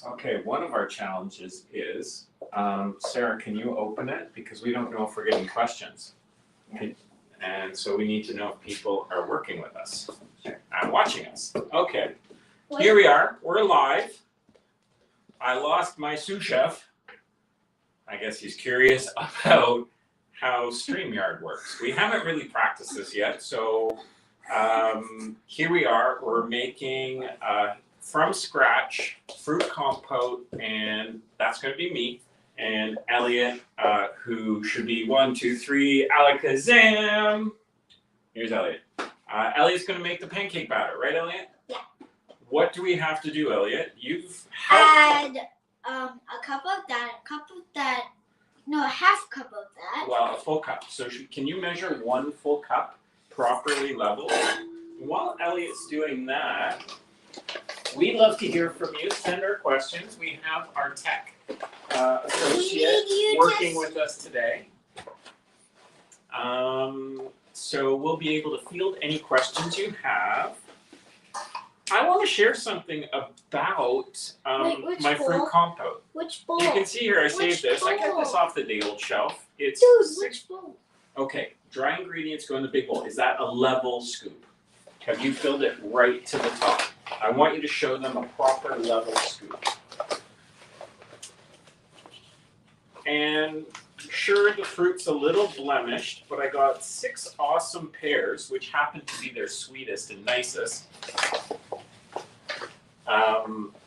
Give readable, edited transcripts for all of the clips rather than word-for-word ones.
Okay, one of our challenges is, Sarah, can you open it? Because we don't know if we're getting questions. And so we need to know if people are working with us and watching us. Okay, here we are. We're live. I lost my sous chef. I guess he's curious about how StreamYard works. We haven't really practiced this yet, so here we are. We're making from scratch fruit compote, and that's going to be me and Elliot, who should be 1, 2, 3, alakazam. Here's Elliot. Elliot's going to make the pancake batter, right, Elliot? Yeah. What do we have to do, Elliot? You've add a cup of that, no, a half cup of that. Well, a full cup. So can you measure 1 full cup properly leveled? While Elliot's doing that, we'd love to hear from you. Send our questions. We have our tech associate working with us today. So we'll be able to field any questions you have. I want to share something about my fruit compote. Which bowl? You can see here I saved this. I got this off the day old shelf. It's which bowl? Okay, dry ingredients go in the big bowl. Is that a level scoop? Have you filled it right to the top? I want you to show them a proper level scoop. And sure, the fruit's a little blemished, but I got 6 awesome pears, which happen to be their sweetest and nicest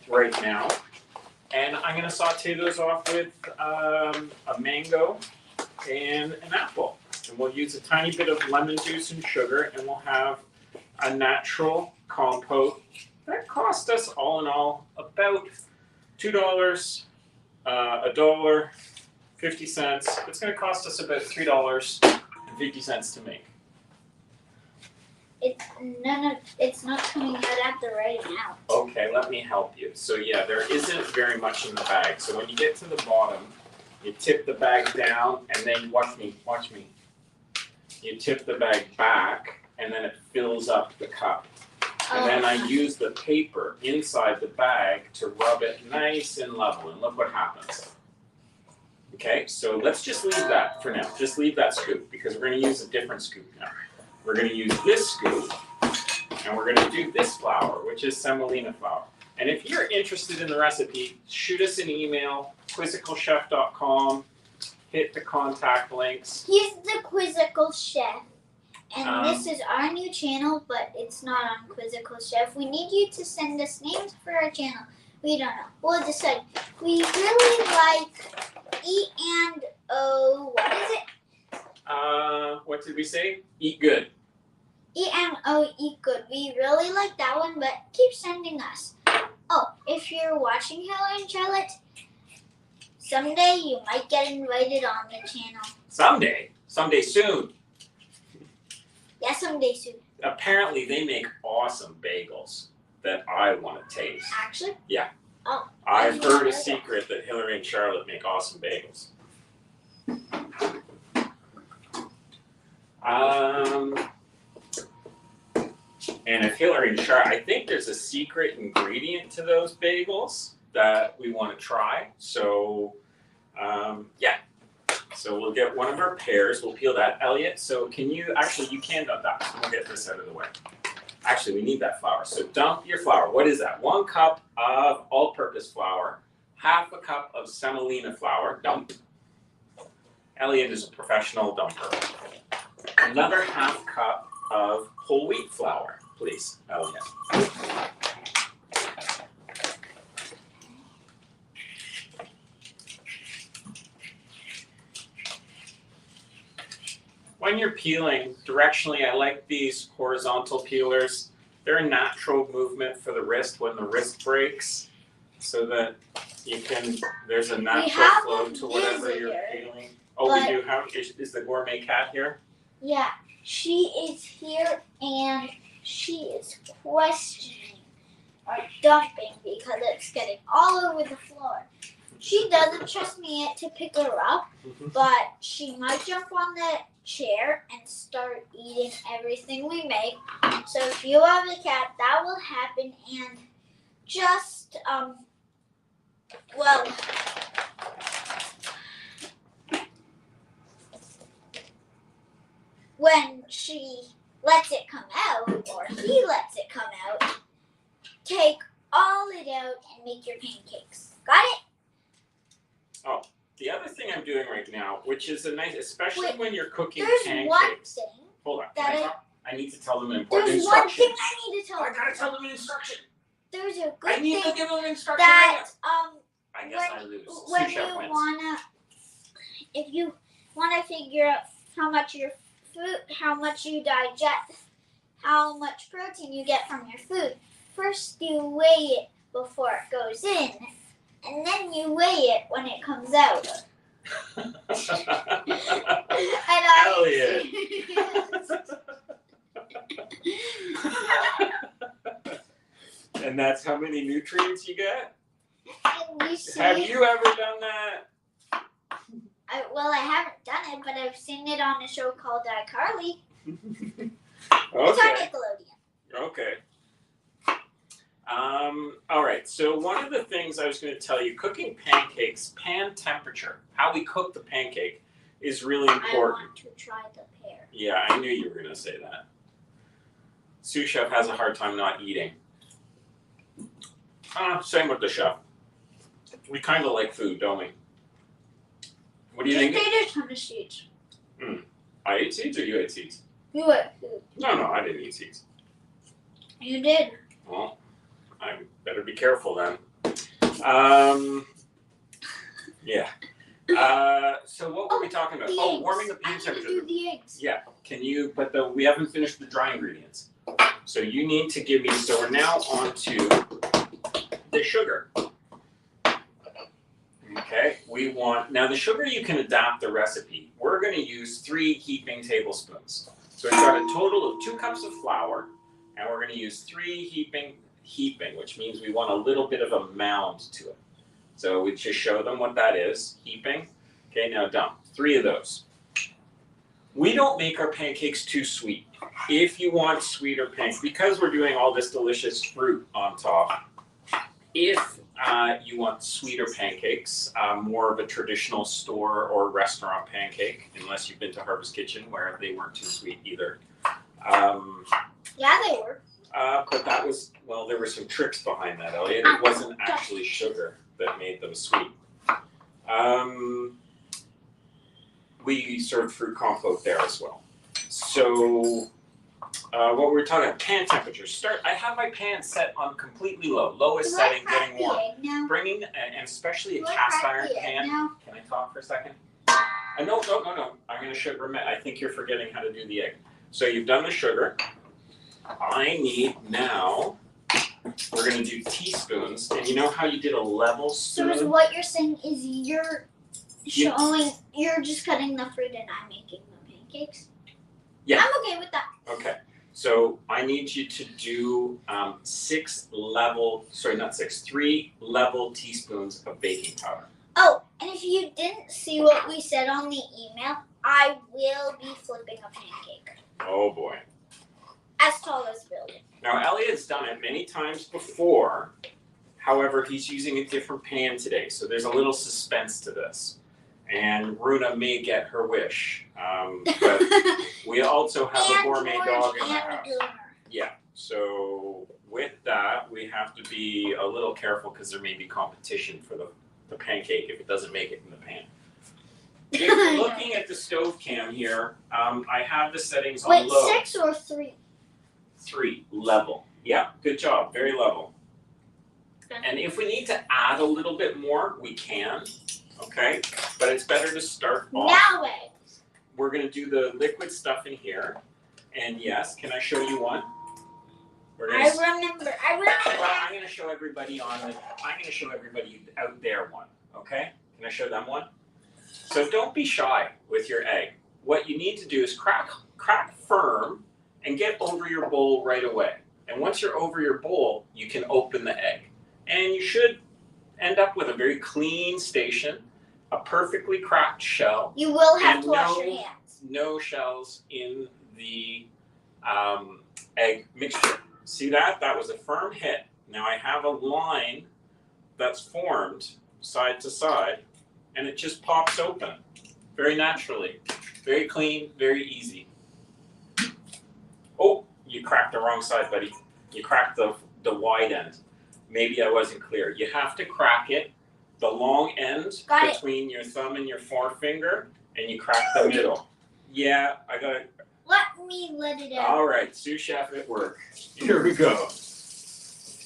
right now. And I'm going to saute those off with a mango and an apple. And we'll use a tiny bit of lemon juice and sugar, and we'll have a natural compote that cost us all in all about $2, $1.50. It's going to cost us about $3.50 to make. It's not coming out at the right amount. Okay, let me help you. So yeah, there isn't very much in the bag. So when you get to the bottom, you tip the bag down, and then watch me. You tip the bag back, and then it fills up the cup. And then I use the paper inside the bag to rub it nice and level, and look what happens. Okay, so let's just leave that for now. Just leave that scoop, because we're going to use a different scoop now. We're going to use this scoop, and we're going to do this flour, which is semolina flour. And if you're interested in the recipe, shoot us an email, quizzicalchef.com, hit the contact links. He's the Quizzical Chef. And this is our new channel, but it's not on Quizzical Chef. We need you to send us names for our channel. We don't know. We'll decide. We really like E&O. What is it? What did we say? Eat Good. E&O, Eat Good. We really like that one, but keep sending us. Oh, if you're watching Hillary and Charlotte, someday you might get invited on the channel. Someday? Someday soon. Yeah, someday soon. Apparently, they make awesome bagels that I want to taste. Actually? Yeah. Oh. I've heard a secret that Hillary and Charlotte make awesome bagels. And if Hillary and Charlotte, I think there's a secret ingredient to those bagels that we want to try. So, yeah. So we'll get one of our pears. We'll peel that. Elliot, so can you, actually, you can dump that. We'll get this out of the way. Actually, we need that flour. So dump your flour. What is that? 1 cup of all-purpose flour, half a cup of semolina flour. Dump. Elliot is a professional dumper. Another half cup of whole wheat flour, please, Elliot. When you're peeling, directionally, I like these horizontal peelers. They're a natural movement for the wrist when the wrist breaks, so that you can, there's a natural flow to whatever you're peeling. Oh, we do have, is the gourmet cat here? Yeah, she is here, and she is questioning or dumping because it's getting all over the floor. She doesn't trust me yet to pick her up, but she might jump on the chair and start eating everything we make. So if you have a cat, that will happen, and just well, when she lets it come out, or he lets it come out, take all it out and make your pancakes. Got it? Oh, the other thing I'm doing right now, which is a nice, especially when you're cooking There's pancakes. one thing. Hold on. That I need to tell them an important There's one instruction. thing I need to tell I them. gotta tell them an instruction. There's a good I need thing to give them an instruction. that I guess I lose. when Sous you chef wins. if you wanna figure out how much your food, how much you digest, how much protein you get from your food, first you weigh it before it goes in, and then you weigh it when it comes out. Elliot. And that's how many nutrients you get? Have you ever done that? Well, I haven't done it, but I've seen it on a show called iCarly. It's on Nickelodeon. Okay. All right. So one of the things I was going to tell you, cooking pancakes, pan temperature, how we cook the pancake, is really important. I want to try the pear. Yeah, I knew you were going to say that. Sous chef has a hard time not eating. Same with the chef. We kind of like food, don't we? What do you think? Just ate a ton of seeds. I ate seeds or you ate seeds? You ate food. No, I didn't eat seeds. You did. Well, I better be careful then. Yeah. So what were we talking about? The eggs. Warming the pan I need temperature. to do the eggs. Yeah. Can you? But we haven't finished the dry ingredients. So you need to give me. So we're now on to the sugar. Okay. We want now the sugar. You can adapt the recipe. We're going to use 3 heaping tablespoons. So we've got a total of 2 cups of flour, and we're going to use 3 heaping, which means we want a little bit of a mound to it. So we just show them what that is, heaping. Okay, now dump 3 of those. We don't make our pancakes too sweet. If you want sweeter pancakes, because we're doing all this delicious fruit on top, if you want sweeter pancakes, more of a traditional store or restaurant pancake, unless you've been to Harvest Kitchen where they weren't too sweet either. Yeah, they were. But that was, well, there were some tricks behind that, Elliot. It wasn't actually sugar that made them sweet. We served fruit compote there as well. So what were we talking about? Pan temperature. I have my pan set on completely low. Lowest setting, getting warm. Bringing, and especially a cast iron pan. Can I talk for a second? No. I'm going to I think you're forgetting how to do the egg. So you've done the sugar. I need now, we're going to do teaspoons. And you know how you did a level spoon? So what you're saying is you're just cutting the fruit and I'm making the pancakes? Yeah. I'm okay with that. Okay. So I need you to do 3 level teaspoons of baking powder. Oh, and if you didn't see what we said on the email, I will be flipping a pancake. Oh boy. As tall as the building. Now Elliot's done it many times before. However, he's using a different pan today. So there's a little suspense to this. And Runa may get her wish. But we also have a gourmet dog in the house. Yeah. So with that, we have to be a little careful because there may be competition for the pancake if it doesn't make it in the pan. If you're looking at the stove cam here, I have the settings on low. 6 or 3? 3, level. Yeah, good job. Very level. And if we need to add a little bit more, we can. Okay, but it's better to start off. Now eggs. We're going to do the liquid stuff in here. And yes, can I show you one? I remember. Well, I'm going to show everybody I'm going to show everybody out there one. Okay? Can I show them one? So don't be shy with your egg. What you need to do is crack firm and get over your bowl right away. And once you're over your bowl, you can open the egg. And you should end up with a very clean station, a perfectly cracked shell. You will have to wash your hands. No shells in the egg mixture. See that? That was a firm hit. Now I have a line that's formed side to side, and it just pops open very naturally. Very clean, very easy. Oh, you cracked the wrong side, buddy. You cracked the wide end. Maybe I wasn't clear. You have to crack it, the long end between your thumb and your forefinger, and you crack the middle. Yeah, I got it. Let me let it out. All right, sous chef at work. Here we go.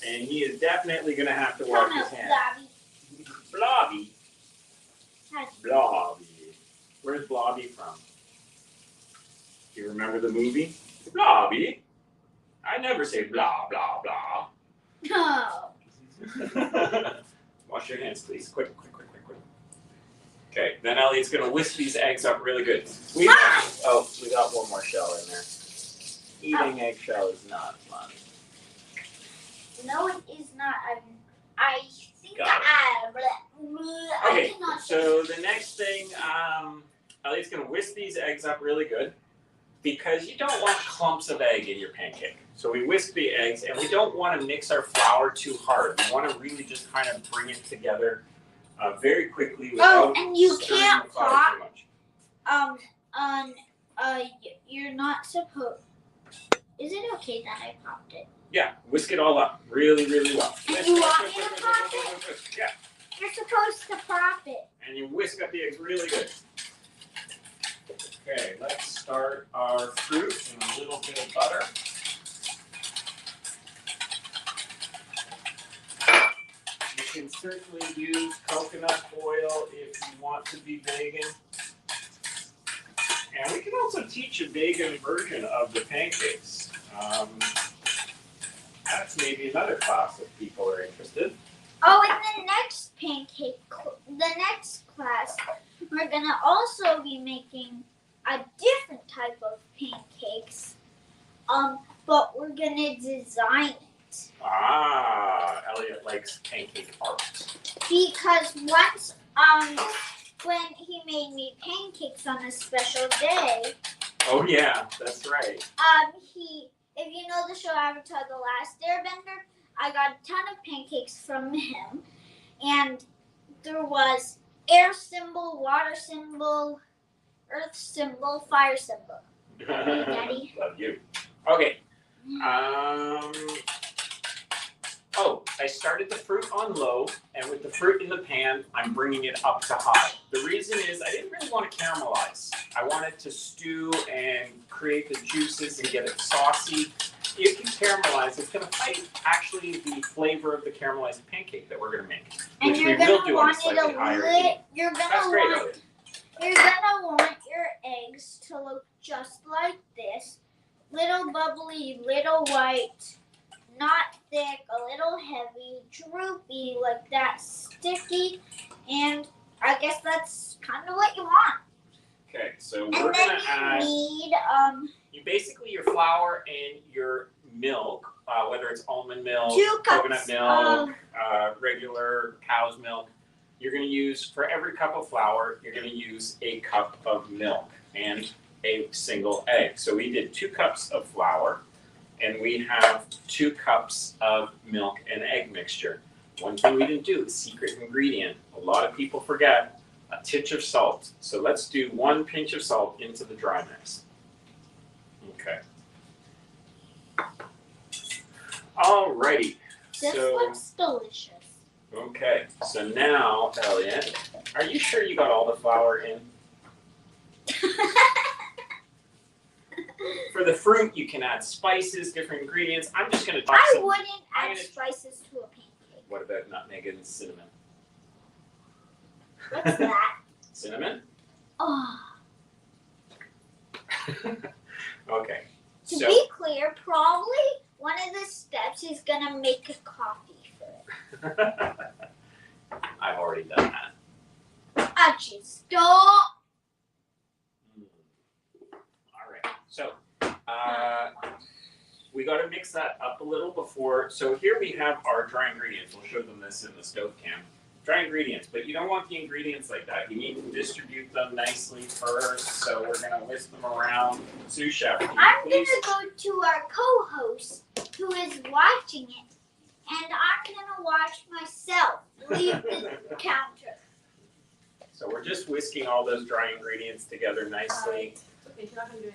And he is definitely going to have to wash his hands. Blobby. Blobby. Where's Blobby from? Do you remember the movie? Blobby. I never say blah, blah, blah. No. Wash your hands, please. Quick, quick, quick, quick, quick. Okay, then Elliot's going to whisk these eggs up really good. We got one more shell in there. Eating eggshell is not fun. No, it is not. I think Okay, so the next thing, Elliot's going to whisk these eggs up really good because you don't want clumps of egg in your pancake. So we whisk the eggs, and we don't want to mix our flour too hard. We want to really just kind of bring it together very quickly without and you stirring can't the flour too much. You're not supposed. Is it okay that I popped it? Yeah, whisk it all up really, really well. You want me to pop it? Yeah. You're supposed to pop it. And you whisk up the eggs really good. Okay, let's start our fruit in a little bit of butter. You can certainly use coconut oil if you want to be vegan. And we can also teach a vegan version of the pancakes. That's maybe another class if people are interested. Oh, in the next class, we're gonna also be making a different type of pancakes. But we're gonna design it. Ah, Elliot likes pancake art. Because once, when he made me pancakes on a special day. Oh yeah, that's right. If you know the show Avatar: The Last Airbender, I got a ton of pancakes from him, and there was air symbol, water symbol, earth symbol, fire symbol. Hey, Daddy. Love you. Okay. I started the fruit on low, and with the fruit in the pan, I'm bringing it up to high. The reason is I didn't really want to caramelize. I wanted to stew and create the juices and get it saucy. If you caramelize, it's going to fight actually the flavor of the caramelized pancake that we're going to make, and which you're we will gonna do on a want slightly higher heat. You're That's great, Elliot. You're gonna want your eggs to look just like this. Little bubbly, little white, not thick, a little heavy, droopy, like that, sticky, and I guess that's kind of what you want. Okay, so And we're then going to add, you basically your flour and your milk, whether it's almond milk, 2 cups coconut milk, regular cow's milk. You're going to use, for every cup of flour, you're going to use a cup of milk and a single egg. So we did 2 cups of flour, and we have 2 cups of milk and egg mixture. One thing we didn't do, the secret ingredient, a lot of people forget, a pinch of salt. So let's do 1 pinch of salt into the dry mix. Okay. Alrighty. This looks delicious. Okay, so now, Elliot, are you sure you got all the flour in? For the fruit, you can add spices, different ingredients. I'm just going to talk I wouldn't add spices to a pancake. What about nutmeg and cinnamon? What's that? Cinnamon? Oh. Okay. To be clear, probably one of the steps is going to make a coffee for it. I've already done that. Achoo, stop! All right. So, we got to mix that up a little before. So here we have our dry ingredients. We'll show them this in the stove cam. dry ingredients, but you don't want the ingredients like that. You need to distribute them nicely first. So we're gonna whisk them around. Sous chef, can you I'm please? gonna go to our co-host who is watching it, and I'm gonna watch myself leave the counter. So we're just whisking all those dry ingredients together nicely.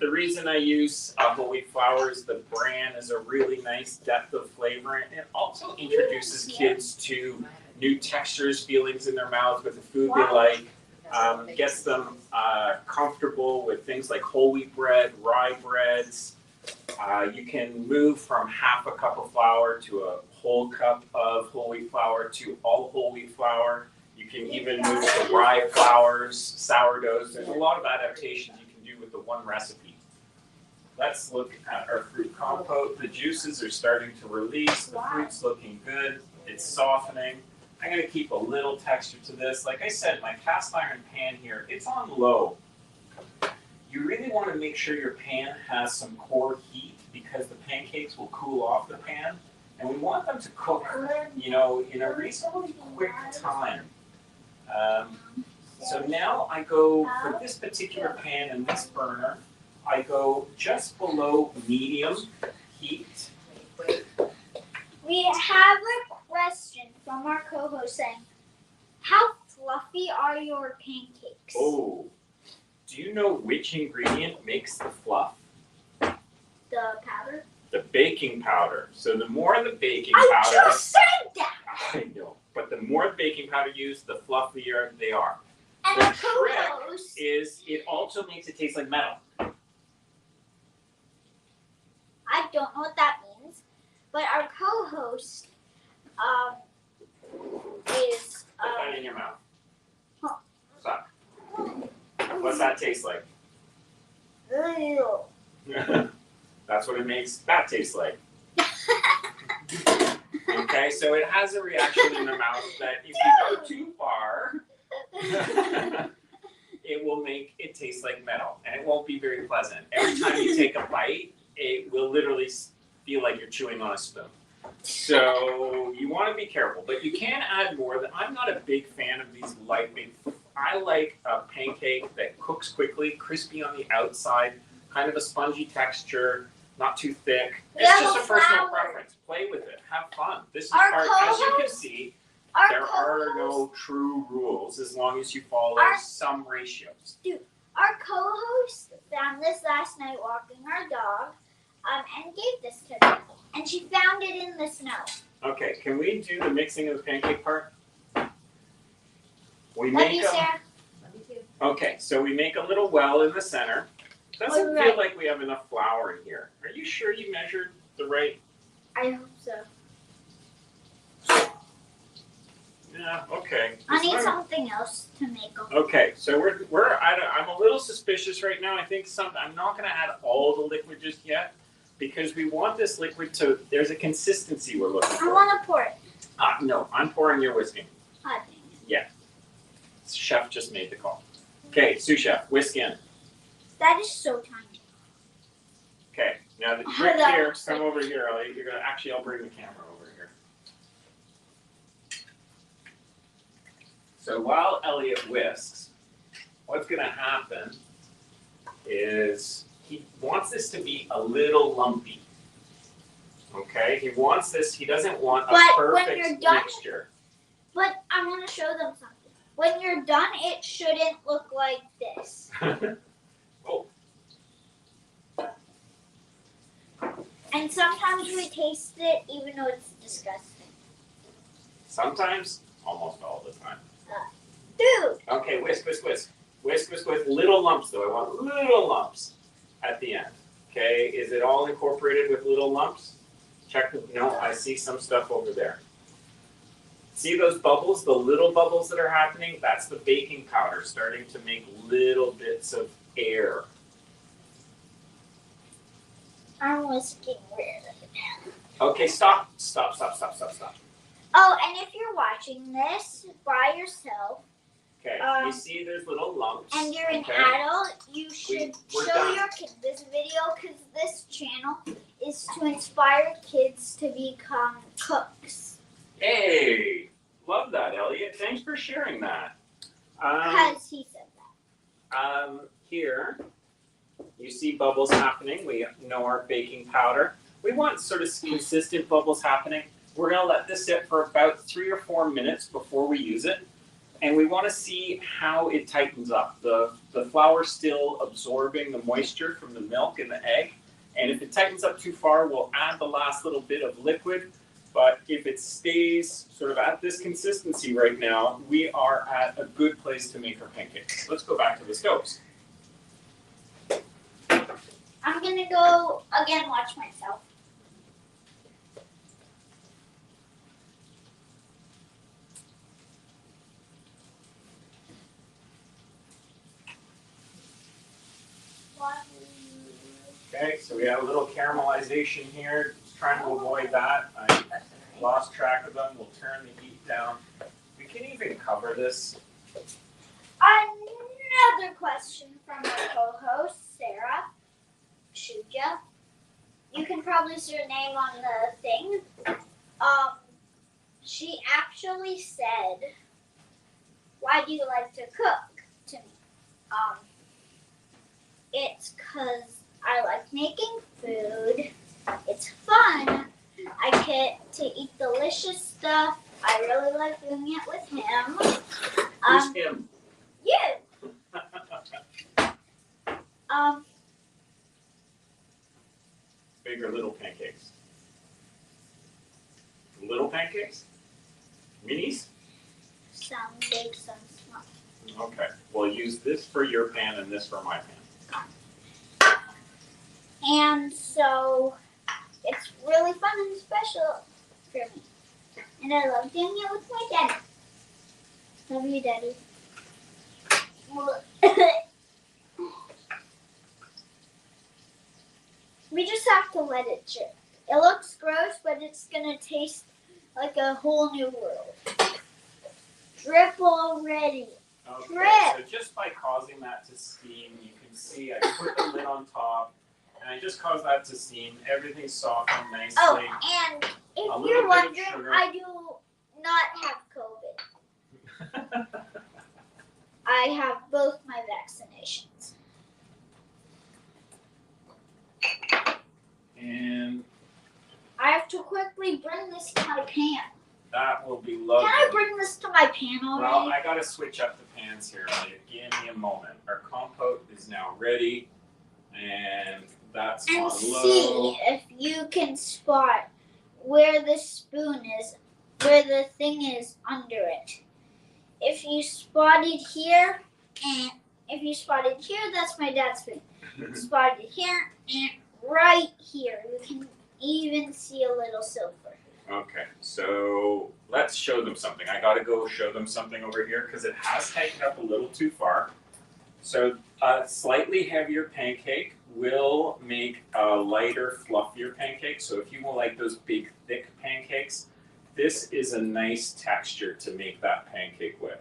The reason I use whole wheat flour is the bran is a really nice depth of flavor, and it also introduces kids to new textures, feelings in their mouths with the food they like. Gets them comfortable with things like whole wheat bread, rye breads. You can move from half a cup of flour to a whole cup of whole wheat flour to all whole wheat flour. You can even move to rye flours, sourdoughs. There's a lot of adaptations you can do with the one recipe. Let's look at our fruit compote. The juices are starting to release. The fruit's looking good. It's softening. I'm going to keep a little texture to this. Like I said, my cast iron pan here, it's on low. You really want to make sure your pan has some core heat because the pancakes will cool off the pan. And we want them to cook, in a reasonably quick time. So now I go, for this particular pan and this burner, I go just below medium heat. We have a question from our co-host saying, how fluffy are your pancakes? Oh, do you know which ingredient makes the fluff? The powder? The baking powder. So the more the baking I powder, just said that! I know, but the more baking powder used, the fluffier they are. And The our co-host, is it also makes it taste like metal. I don't know what that means, but our co-host is Put that in your mouth. Huh. Stop. What's that taste like? Ew. That's what it makes that taste like. Okay, so it has a reaction in the mouth that if you go too far, it will make it taste like metal, and it won't be very pleasant. Every time you take a bite, it will literally feel like you're chewing on a spoon. So you want to be careful, but you can add more. I'm not a big fan of these lightweight. I like a pancake that cooks quickly, crispy on the outside, kind of a spongy texture, not too thick. It's just a personal preference. Play with it. Have fun. This is part, as you can see, there are no true rules as long as you follow some ratios. Our co-host found this last night walking our dog and gave this to me. And she found it in the snow. Okay, can we do the mixing of the pancake part? Love you, Sarah. Okay, so we make a little well in the center. Doesn't feel like we have enough flour in here. Are you sure you measured the right? I hope so. Yeah, okay. I need something else to make them. Okay, so I'm a little suspicious right now. I think I'm not going to add all the liquid just yet because we want this liquid to. There's a consistency we're looking for. I want to pour it. No, I'm pouring your whisking. I think. Yeah. Chef just made the call. Okay, sous chef, whisk in. That is so tiny. Okay, now the trick here, come over here, Elliot. You're gonna I'll bring the camera over here. So while Elliot whisks, what's gonna happen is he wants this to be a little lumpy. Okay, he wants this. He doesn't want a perfect mixture. But I want to show them something. When you're done, it shouldn't look like this. Oh. And sometimes we taste it even though it's disgusting. Sometimes, almost all the time. Dude! Okay, whisk, whisk, whisk. Whisk, whisk, whisk. Little lumps though. I want little lumps at the end. Okay, is it all incorporated with little lumps? Check. No, I see some stuff over there. See those bubbles, the little bubbles that are happening? That's the baking powder starting to make little bits of air. I'm whisking rid of it. Okay, stop. Oh, and if you're watching this by yourself, Okay, you see there's little lumps. and you're an adult, you should we're show done. your kids this video because this channel is to inspire kids to become cooks. Hey, Love that, Elliot. Thanks for sharing that. Because he said that. Here, you see bubbles happening. We know our baking powder. We want sort of consistent bubbles happening. We're going to let this sit for about 3 or 4 minutes before we use it. And we want to see how it tightens up. The flour's still absorbing the moisture from the milk and the egg. And if it tightens up too far, we'll add the last little bit of liquid. But if it stays sort of at this consistency right now, we are at a good place to make our pancakes. Let's go back to the stoves. I'm going to go again watch myself. Okay, so we have a little caramelization here. Just trying to avoid that. I lost track of them. We'll turn the heat down. We can even cover this. Another question from our co-host, Sarah Shuja. You can probably see her name on the thing. She actually said, "Why do you like to cook?" to me. It's 'cause I like making food. It's fun. I get to eat delicious stuff. I really like doing it with him. Who's him? You. Big or little pancakes? Little pancakes? Minis? Some big, some small. Okay. We'll use this for your pan and this for my pan. And so it's really fun and special for me. And I love doing it with my daddy. Love you, Daddy. We just have to let it drip. It looks gross, but it's going to taste like a whole new world. Drip already. Okay, Drip. so just by causing that to steam, you can see I put the lid on top, and I just caused that to steam. Everything's softened nicely. Oh, and if A little you're bit of wondering, sugar. I do not have COVID. I have both my vaccinations. And I have to quickly bring this to my pan. that will be lovely. Can I bring this to my pan already? Well, I gotta switch up the pans here, Elliot. Give me a moment. Our compote is now ready, and that's and on see low. if you can spot where the spoon is, where the thing is under it. If you spotted here, and if you spotted here, that's my dad's spoon. Spotted here, and right here. You can even see a little silver. Okay, so let's show them something. I gotta go show them something over here because it has tightened up a little too far. So a slightly heavier pancake will make a lighter, fluffier pancake. So if you will like those big, thick pancakes, this is a nice texture to make that pancake with.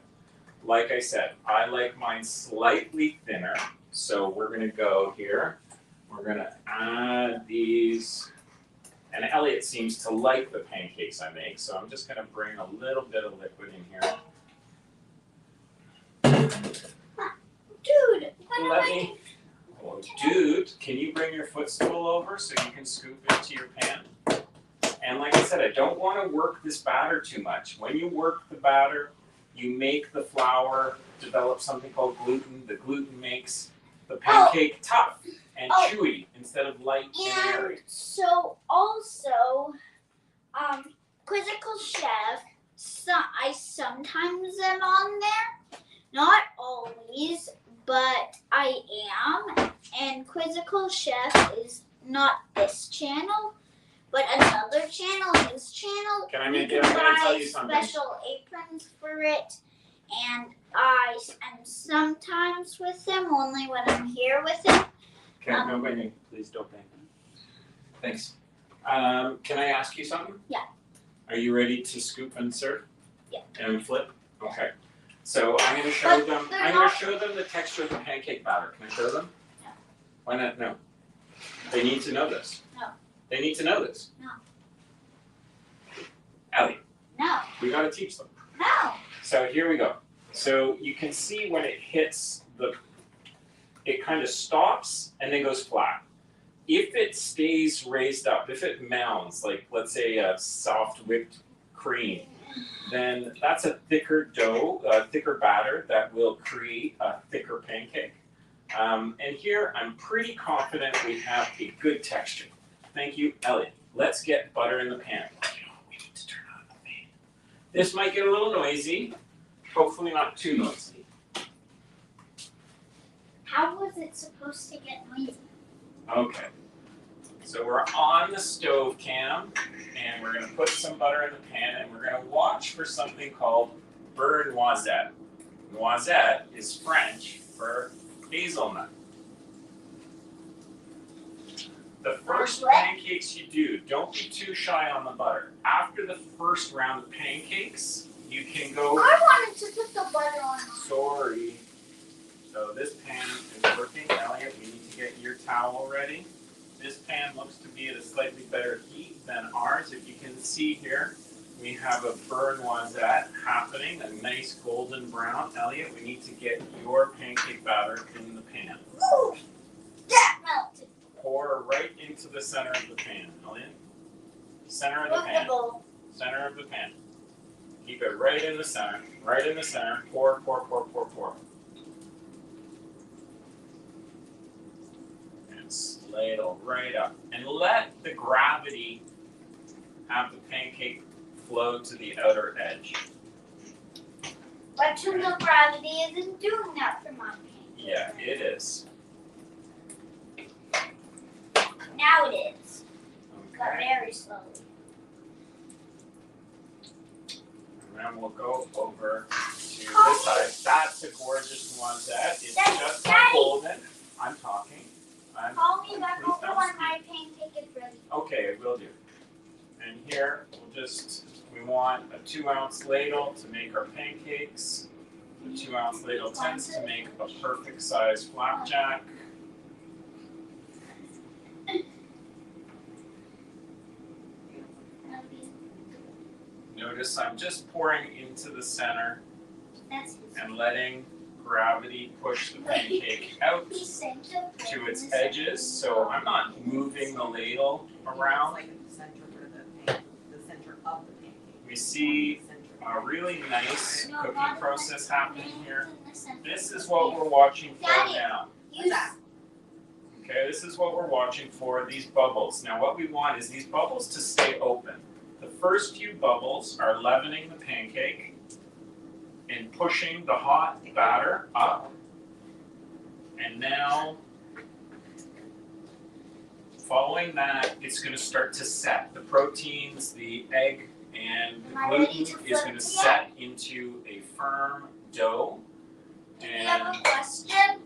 Like I said, I like mine slightly thinner. So we're gonna go here. We're gonna add these. And Elliot seems to like the pancakes I make, so I'm just going to bring a little bit of liquid in here. Dude, Oh, dude, can you bring your footstool over so you can scoop into your pan? And like I said, I don't want to work this batter too much. When you work the batter, you make the flour develop something called gluten. The gluten makes the pancake tough and chewy instead of light and airy. And so also, Quizzical Chef, I sometimes am on there. Not always, but I am. And Quizzical Chef is not this channel, but another channel, his channel. Can I You make can it? I'm going to buy tell you something. special aprons for it. And I am sometimes with him, only when I'm here with him. Okay, no banging. Please don't bang. Thanks. Can I ask you something? Yeah. Are you ready to scoop and serve? Yeah. And flip? Okay. So I'm going to show But them. they're I'm going not- to show them the texture of the pancake batter. Can I show them? No. Why not? No. They need to know this. No. They need to know this. No. Ellie, No. we got to teach them. No. So here we go. So you can see when it hits it kind of stops and then goes flat. If it stays raised up, if it mounds, like let's say a soft whipped cream, then that's a thicker dough, a thicker batter that will create a thicker pancake. And here I'm pretty confident we have a good texture. Thank you, Elliot. Let's get butter in the pan. We need to turn on the fan. This might get a little noisy, hopefully not too noisy. How was it supposed to get noisy? Okay, so we're on the stove cam, and we're gonna put some butter in the pan, and we're gonna watch for something called beurre noisette. Noisette is French for hazelnut. The first pancakes you do, don't be too shy on the butter. After the first round of pancakes, you can go. I wanted to put the butter on. Sorry. So this pan is working. Elliot, we need to get your towel ready. This pan looks to be at a slightly better heat than ours. If you can see here, we have a beurre noisette happening, a nice golden brown. Elliot, we need to get your pancake batter in the pan. Ooh, that melted. Pour right into the center of the pan, Elliot. Center of the pan. Center of the pan. Keep it right in the center. Right in the center. Pour, pour, pour, pour, pour. And ladle right up. And let the gravity have the pancake flow to the outer edge. But the gravity isn't doing that for my pancake. Yeah, it is. Now it is. But Okay. very slowly. And then we'll go over to this side. That's a gorgeous noisette. It's just Daddy. golden. I'm talking. Call me back Please over don't when speak. my pancake is ready. Okay, it will do. And here we want a 2-ounce ladle to make our pancakes. The 2-ounce ladle tends to make a perfect size flapjack. Notice I'm just pouring into the center That's and letting gravity push the pancake out to its edges. So I'm not moving the ladle around. Like the center for the center of the pancake. We see a really nice cooking process happening here. This is what we're watching for now. Okay, this is what we're watching for, these bubbles. Now what we want is these bubbles to stay open. The first few bubbles are leavening the pancake and pushing the hot batter up. And now, following that, it's going to start to set. The proteins, the egg, and the gluten is going to set into a firm dough. Do you have a question?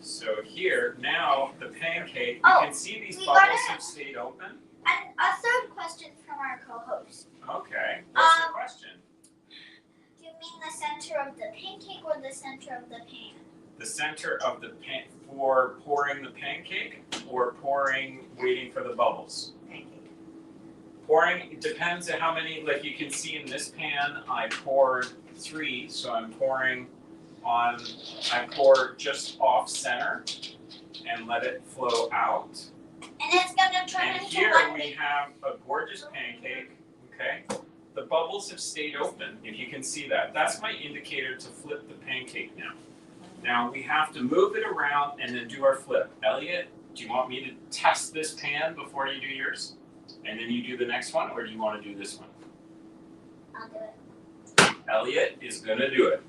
So here, now the pancake, you can see these we bubbles gotta- have stayed open. And a third question from our co-host. Okay, what's the question? Do you mean the center of the pancake or the center of the pan? The center of the pan for pouring the pancake or waiting for the bubbles? Pancake. Pouring, it depends on how many, like you can see in this pan, I poured 3, so I pour just off center and let it flow out. And it's gonna turn And into here one we big. have a gorgeous pancake, okay? The bubbles have stayed open, if you can see that. That's my indicator to flip the pancake now. Now we have to move it around and then do our flip. Elliot, do you want me to test this pan before you do yours? And then you do the next one, or do you want to do this one? I'll do it. Elliot is gonna do it.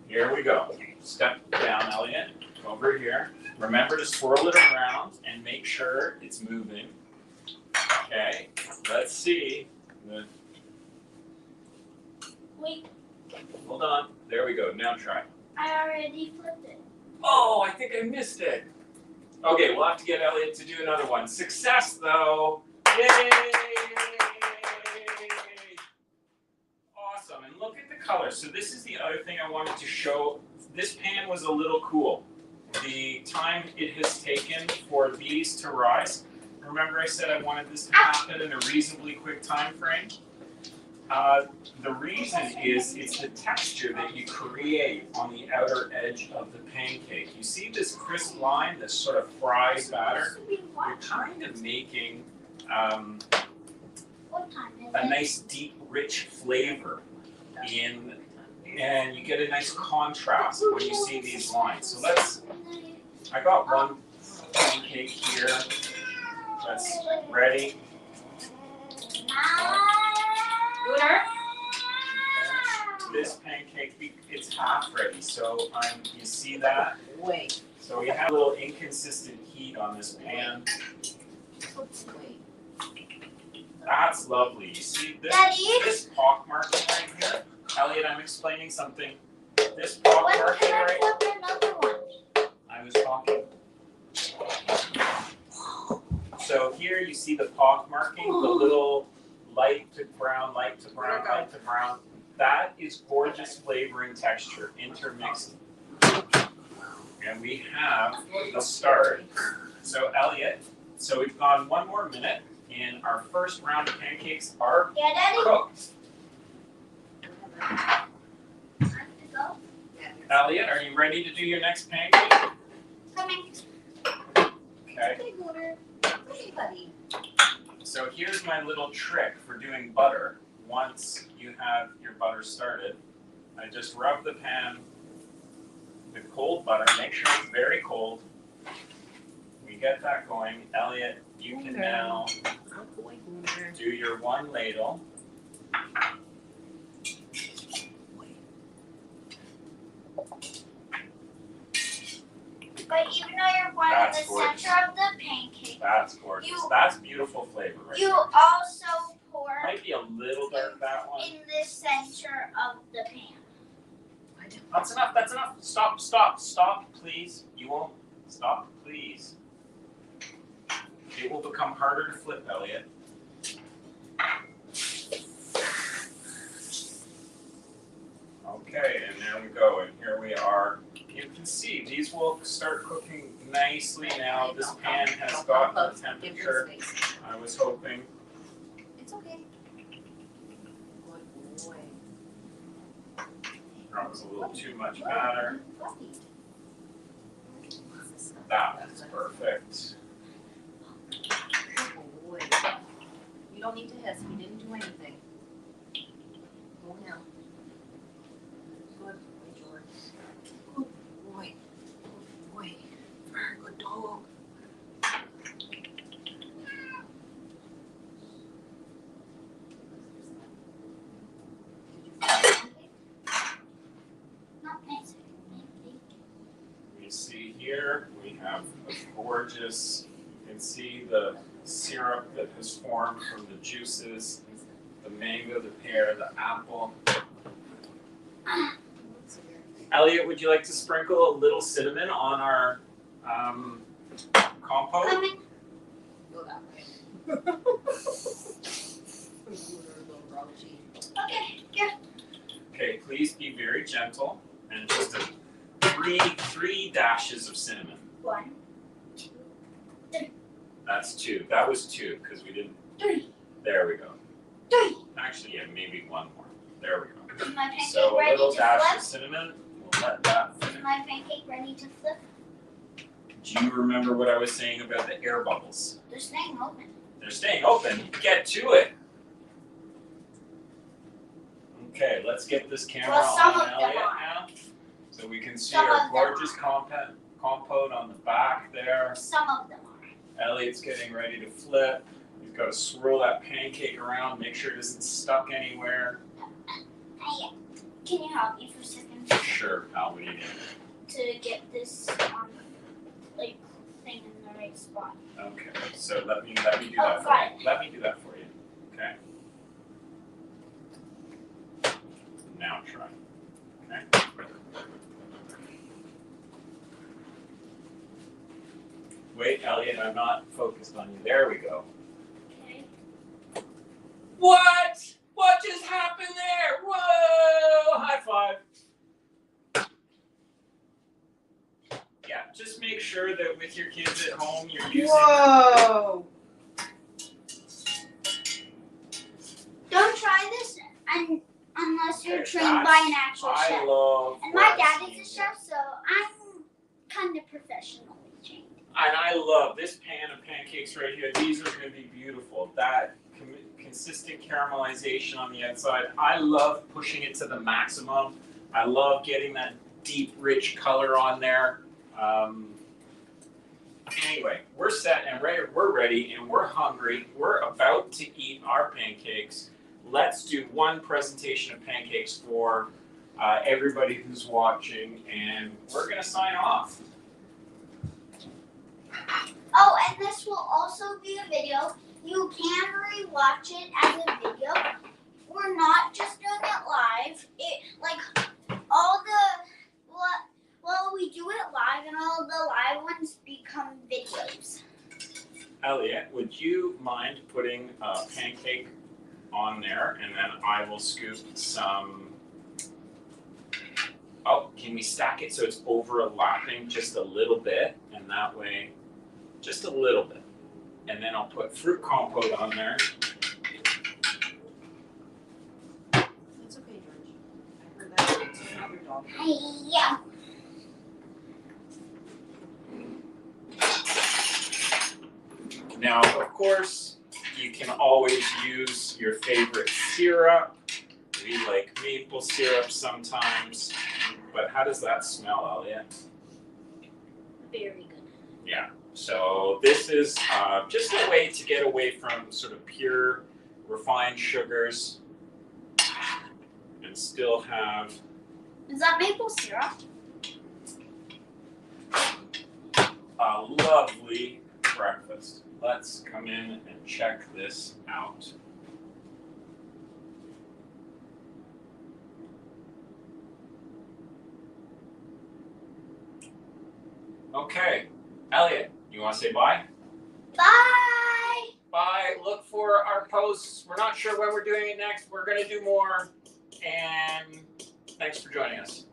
Here we go. Step down, Elliot, over here. Remember to swirl it around and make sure it's moving. Okay, let's see. Wait, Hold on, there we go, now try. I already flipped it. Oh, I think I missed it. Okay, we'll have to get Elliot to do another one. Success though, yay! Awesome, and look at the color. So this is the other thing I wanted to show. This pan was a little cool. The time it has taken for these to rise. Remember I said I wanted this to happen in a reasonably quick time frame? The reason is it's the texture that you create on the outer edge of the pancake. You see this crisp line, this sort of fried batter? You're kind of making What time is a it? nice deep, rich flavor in, and you get a nice contrast when you see these lines. So I got one pancake here that's ready. This pancake, it's half ready, so you see that? Wait. So we have a little inconsistent heat on this pan. Wait. That's lovely. You see this pock marking right here? Elliot, I'm explaining something. This pock When marking can I right flip another one? I was talking. So here you see the pock marking, the little light to brown, light to brown, light to brown. That is gorgeous flavor and texture intermixed. And we have the start. So Elliot, so we've gone 1 more minute and our first round of pancakes are Yeah, Daddy? cooked. Time to go? Elliot, are you ready to do your next pancake? Coming. Okay. Big order. Hey, buddy. So here's my little trick for doing butter. Once you have your butter started, I just rub the pan with cold butter. Make sure it's very cold. We get that going. Elliot, you can now do your 1 ladle. But even though you're one in That's the gorgeous. center of the pancake, That's gorgeous. That's beautiful flavor right you there. also pour Might be a little dark, that one. in the center of the pan. That's enough, that's enough. Stop, stop, stop, please. You won't. Stop, please. It will become harder to flip, Elliot. Okay, and there we go, and here we are. You can see these will start cooking nicely now. This pan has gotten the temperature I was hoping. It's okay. Good boy. That was a little too much batter. Fluffy. That was perfect. Good boy. You don't need to hiss. We didn't do anything. Go now. Good boy, George. Good boy. Good boy. Very good dog. Not nice pancake. We see here, we have a gorgeous, you can see the syrup that has formed from the juices, the mango, the pear, the apple. Elliot, would you like to sprinkle a little cinnamon on our compote? Coming. Go that way. Okay, here. Okay, please be very gentle and just three dashes of cinnamon. 1, That's 2. That was 2 because we didn't. 3, There we go. 3. Actually, yeah, maybe 1 more. There we go. Is my pancake So a ready little to dash flip? of cinnamon. We'll let that Is finish. my pancake ready to flip? Do you remember what I was saying about the air bubbles? They're staying open. They're staying open. Get to it. Okay, let's get this camera Well, some on of them Elliot are. now, so we can see Some our of them gorgeous compote on the back there. Some of them are. Elliot's getting ready to flip. He's got to swirl that pancake around, make sure it isn't stuck anywhere. Hey, can you help me for a second Sure, pal, what do you need? to get this thing in the right spot? Okay, so let me do Oh, that for got you. Let me do that for you. Okay. Now try. Okay. Wait, Elliot, I'm not focused on you. There we go. Okay. What? What just happened there? Whoa! High five. Yeah, just make sure that with your kids at home you're using. Whoa! Don't try this They're trained by an actual I chef. love. And my what dad I've is a seen chef, so I'm kind of professionally trained. And I love this pan of pancakes right here. These are going to be beautiful. That consistent caramelization on the outside. I love pushing it to the maximum. I love getting that deep, rich color on there. Anyway, we're set and ready. We're ready and we're hungry. We're about to eat our pancakes. Let's do one presentation of pancakes for everybody who's watching, and we're going to sign off. Oh, and this will also be a video. You can rewatch it as a video. We're not just doing it live. Well, we do it live, and all the live ones become videos. Elliot, would you mind putting a pancake on there, and then I will scoop some. Oh, can we stack it so it's overlapping just a little bit, and that way, just a little bit. And then I'll put fruit compote on there. It's okay, George. I heard that. It's another dog. Yeah. Now, of course, you can always use your favorite syrup. We like maple syrup sometimes. But how does that smell, Elliot? Very good. Yeah. So this is just a way to get away from sort of pure refined sugars and still have Is that maple syrup? a lovely breakfast. Let's come in and check this out. Okay, Elliot, you want to say bye? Bye! Bye. Look for our posts. We're not sure when we're doing it next. We're going to do more. And thanks for joining us.